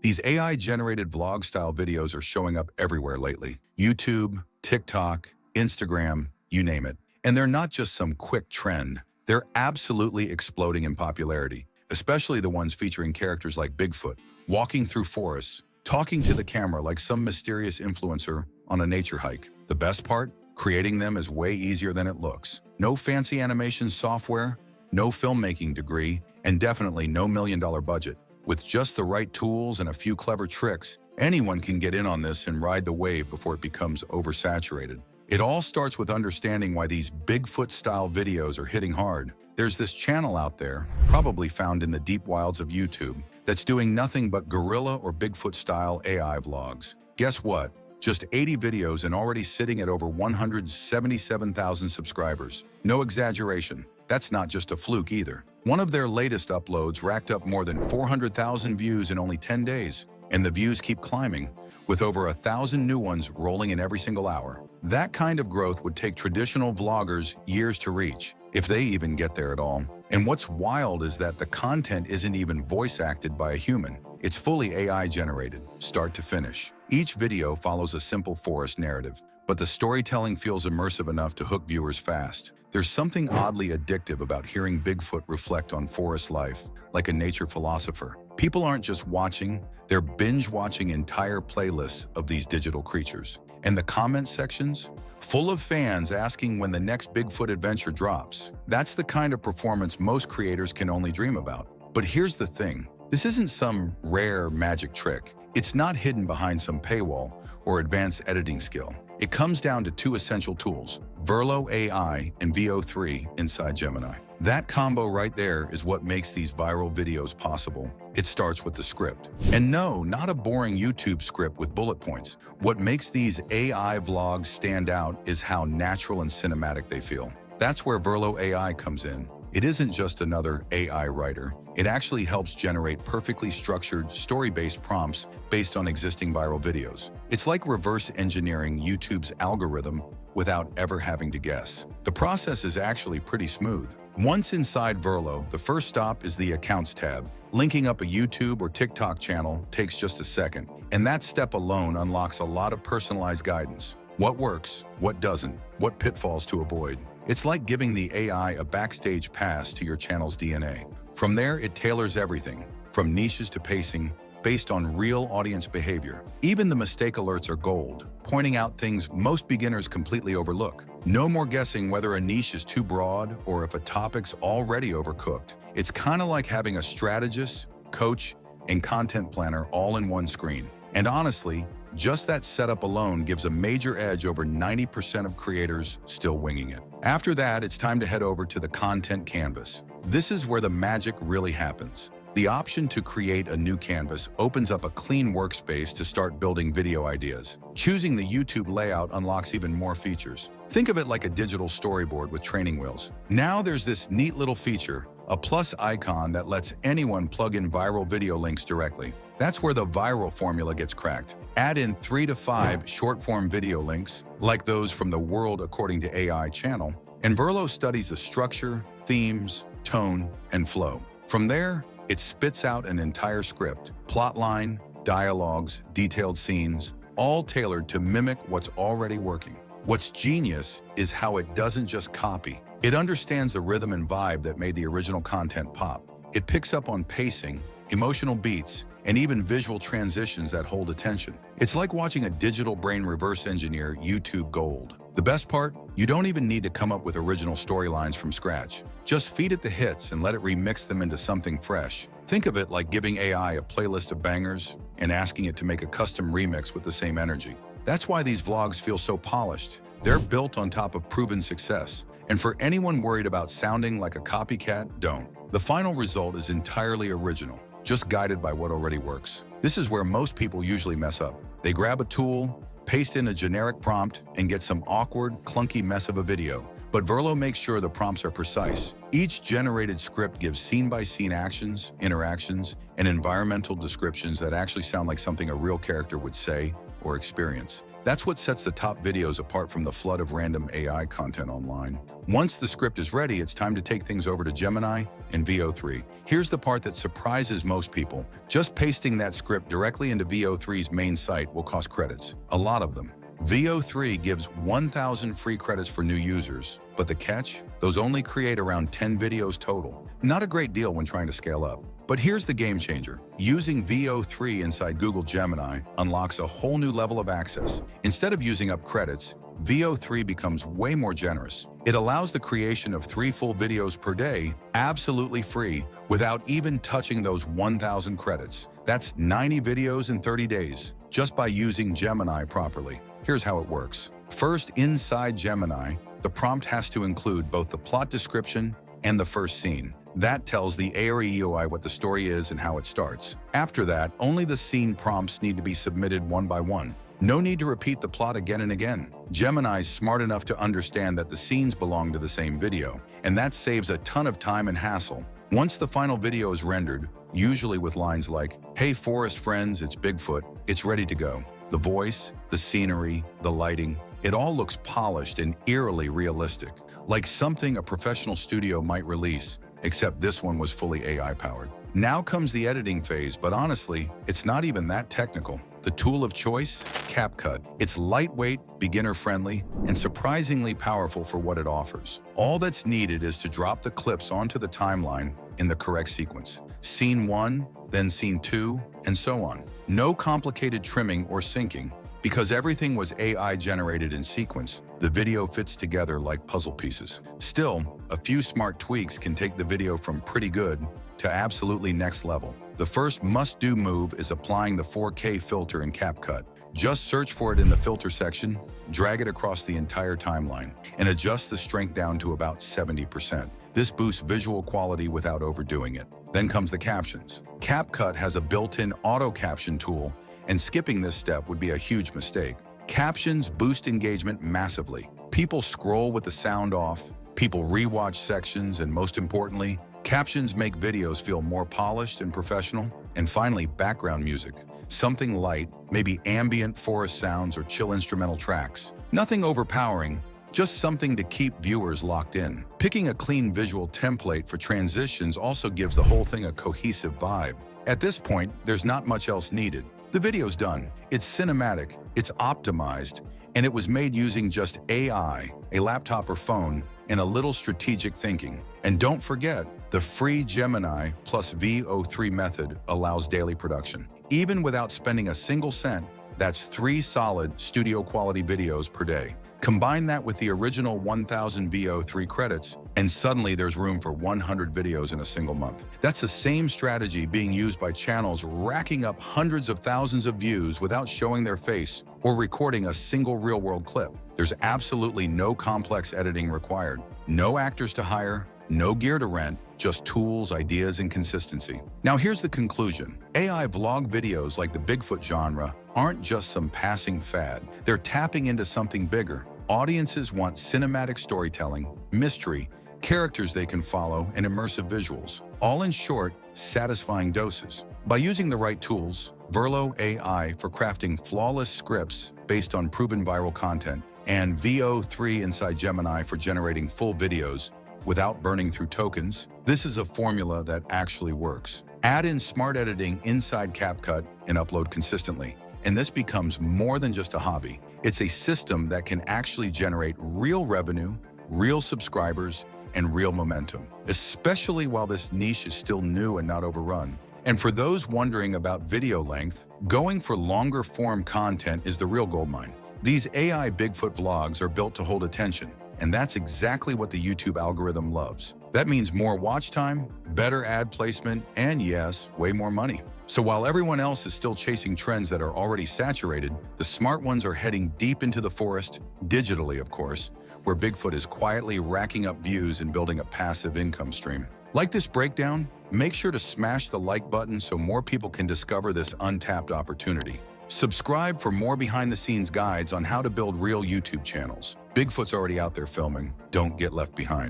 These AI-generated vlog-style videos are showing up everywhere lately. YouTube, TikTok, Instagram, you name it. And they're not just some quick trend. They're absolutely exploding in popularity, especially the ones featuring characters like Bigfoot, walking through forests, talking to the camera like some mysterious influencer on a nature hike. The best part? Creating them is way easier than it looks. No fancy animation software, no filmmaking degree, and definitely no million-dollar budget. With just the right tools and a few clever tricks, anyone can get in on this and ride the wave before it becomes oversaturated. It all starts with understanding why these Bigfoot-style videos are hitting hard. There's this channel out there, probably found in the deep wilds of YouTube, that's doing nothing but gorilla or Bigfoot-style AI vlogs. Guess what? Just 80 videos and already sitting at over 177,000 subscribers. No exaggeration. That's not just a fluke either. One of their latest uploads racked up more than 400,000 views in only 10 days, and the views keep climbing, with over 1,000 new ones rolling in every single hour. That kind of growth would take traditional vloggers years to reach, if they even get there at all. And what's wild is that the content isn't even voice-acted by a human. It's fully AI-generated, start to finish. Each video follows a simple forest narrative, but the storytelling feels immersive enough to hook viewers fast. There's something oddly addictive about hearing Bigfoot reflect on forest life, like a nature philosopher. People aren't just watching, they're binge-watching entire playlists of these digital creatures. And the comment sections? Full of fans asking when the next Bigfoot adventure drops. That's the kind of performance most creators can only dream about. But here's the thing. This isn't some rare magic trick. It's not hidden behind some paywall or advanced editing skill. It comes down to two essential tools, Verlo AI and VO3 inside Gemini. That combo right there is what makes these viral videos possible. It starts with the script. And no, not a boring YouTube script with bullet points. What makes these AI vlogs stand out is how natural and cinematic they feel. That's where Verlo AI comes in. It isn't just another AI writer. It actually helps generate perfectly structured, story-based prompts based on existing viral videos. It's like reverse engineering YouTube's algorithm without ever having to guess. The process is actually pretty smooth. Once inside Verlo, the first stop is the Accounts tab. Linking up a YouTube or TikTok channel takes just a second, and that step alone unlocks a lot of personalized guidance. What works, what doesn't, what pitfalls to avoid. It's like giving the AI a backstage pass to your channel's DNA. From there, it tailors everything, from niches to pacing, based on real audience behavior. Even the mistake alerts are gold, pointing out things most beginners completely overlook. No more guessing whether a niche is too broad or if a topic's already overcooked. It's kind of like having a strategist, coach, and content planner all in one screen. And honestly, just that setup alone gives a major edge over 90% of creators still winging it. After that, it's time to head over to the content canvas. This is where the magic really happens. The option to create a new canvas opens up a clean workspace to start building video ideas. Choosing the YouTube layout unlocks even more features. Think of it like a digital storyboard with training wheels. Now there's this neat little feature, a plus icon that lets anyone plug in viral video links directly. That's where the viral formula gets cracked. Add in 3 to 5 short-form video links, like those from the World According to AI channel, and Verlo studies the structure, themes, tone, and flow. From there, it spits out an entire script, plotline, dialogues, detailed scenes, all tailored to mimic what's already working. What's genius is how it doesn't just copy. It understands the rhythm and vibe that made the original content pop. It picks up on pacing, emotional beats, and even visual transitions that hold attention. It's like watching a digital brain reverse engineer YouTube gold. The best part? You don't even need to come up with original storylines from scratch. Just feed it the hits and let it remix them into something fresh. Think of it like giving AI a playlist of bangers and asking it to make a custom remix with the same energy. That's why these vlogs feel so polished. They're built on top of proven success. And for anyone worried about sounding like a copycat, don't. The final result is entirely original, just guided by what already works. This is where most people usually mess up. They grab a tool, paste in a generic prompt, and get some awkward, clunky mess of a video. But Verlo makes sure the prompts are precise. Each generated script gives scene-by-scene actions, interactions, and environmental descriptions that actually sound like something a real character would say or experience. That's what sets the top videos apart from the flood of random AI content online. Once the script is ready, it's time to take things over to Gemini and VO3. Here's the part that surprises most people. Just pasting that script directly into VO3's main site will cost credits, a lot of them. VO3 gives 1,000 free credits for new users, but the catch? Those only create around 10 videos total. Not a great deal when trying to scale up. But here's the game changer. Using VO3 inside Google Gemini unlocks a whole new level of access. Instead of using up credits, VO3 becomes way more generous. It allows the creation of 3 full videos per day absolutely free without even touching those 1,000 credits. That's 90 videos in 30 days, just by using Gemini properly. Here's how it works. First, inside Gemini, the prompt has to include both the plot description and the first scene. That tells the AI what the story is and how it starts. After that, only the scene prompts need to be submitted one by one. No need to repeat the plot again and again. Gemini's smart enough to understand that the scenes belong to the same video, and that saves a ton of time and hassle. Once the final video is rendered, usually with lines like, "Hey forest friends, it's Bigfoot," it's ready to go. The voice, the scenery, the lighting, it all looks polished and eerily realistic, like something a professional studio might release, except this one was fully AI-powered. Now comes the editing phase, but honestly, it's not even that technical. The tool of choice? CapCut. It's lightweight, beginner-friendly, and surprisingly powerful for what it offers. All that's needed is to drop the clips onto the timeline in the correct sequence. Scene 1, then scene 2, and so on. No complicated trimming or syncing. Because everything was AI-generated in sequence, the video fits together like puzzle pieces. Still, a few smart tweaks can take the video from pretty good to absolutely next level. The first must-do move is applying the 4K filter in CapCut. Just search for it in the filter section, drag it across the entire timeline, and adjust the strength down to about 70%. This boosts visual quality without overdoing it. Then comes the captions. CapCut has a built-in auto-caption tool, and skipping this step would be a huge mistake. Captions boost engagement massively. People scroll with the sound off, people rewatch sections, and most importantly, captions make videos feel more polished and professional. And finally, background music. Something light, maybe ambient forest sounds or chill instrumental tracks. Nothing overpowering, just something to keep viewers locked in. Picking a clean visual template for transitions also gives the whole thing a cohesive vibe. At this point, there's not much else needed. The video's done. It's cinematic, it's optimized, and it was made using just AI, a laptop or phone, and a little strategic thinking. And don't forget, the free Gemini plus VO3 method allows daily production. Even without spending a single cent, that's 3 solid studio-quality videos per day. Combine that with the original 1,000 VO3 credits, and suddenly there's room for 100 videos in a single month. That's the same strategy being used by channels racking up hundreds of thousands of views without showing their face or recording a single real-world clip. There's absolutely no complex editing required. No actors to hire, no gear to rent, just tools, ideas, and consistency. Now here's the conclusion. AI vlog videos like the Bigfoot genre aren't just some passing fad. They're tapping into something bigger. Audiences want cinematic storytelling, mystery, characters they can follow, and immersive visuals. All in short, satisfying doses. By using the right tools, Verlo AI for crafting flawless scripts based on proven viral content, and VO3 inside Gemini for generating full videos without burning through tokens, this is a formula that actually works. Add in smart editing inside CapCut and upload consistently. And this becomes more than just a hobby. It's a system that can actually generate real revenue, real subscribers, and real momentum, especially while this niche is still new and not overrun. And for those wondering about video length, going for longer form content is the real goldmine. These AI Bigfoot vlogs are built to hold attention, and that's exactly what the YouTube algorithm loves. That means more watch time, better ad placement, and yes, way more money. So while everyone else is still chasing trends that are already saturated, the smart ones are heading deep into the forest, digitally of course, where Bigfoot is quietly racking up views and building a passive income stream. Like this breakdown? Make sure to smash the like button so more people can discover this untapped opportunity. Subscribe for more behind-the-scenes guides on how to build real YouTube channels. Bigfoot's already out there filming. Don't get left behind.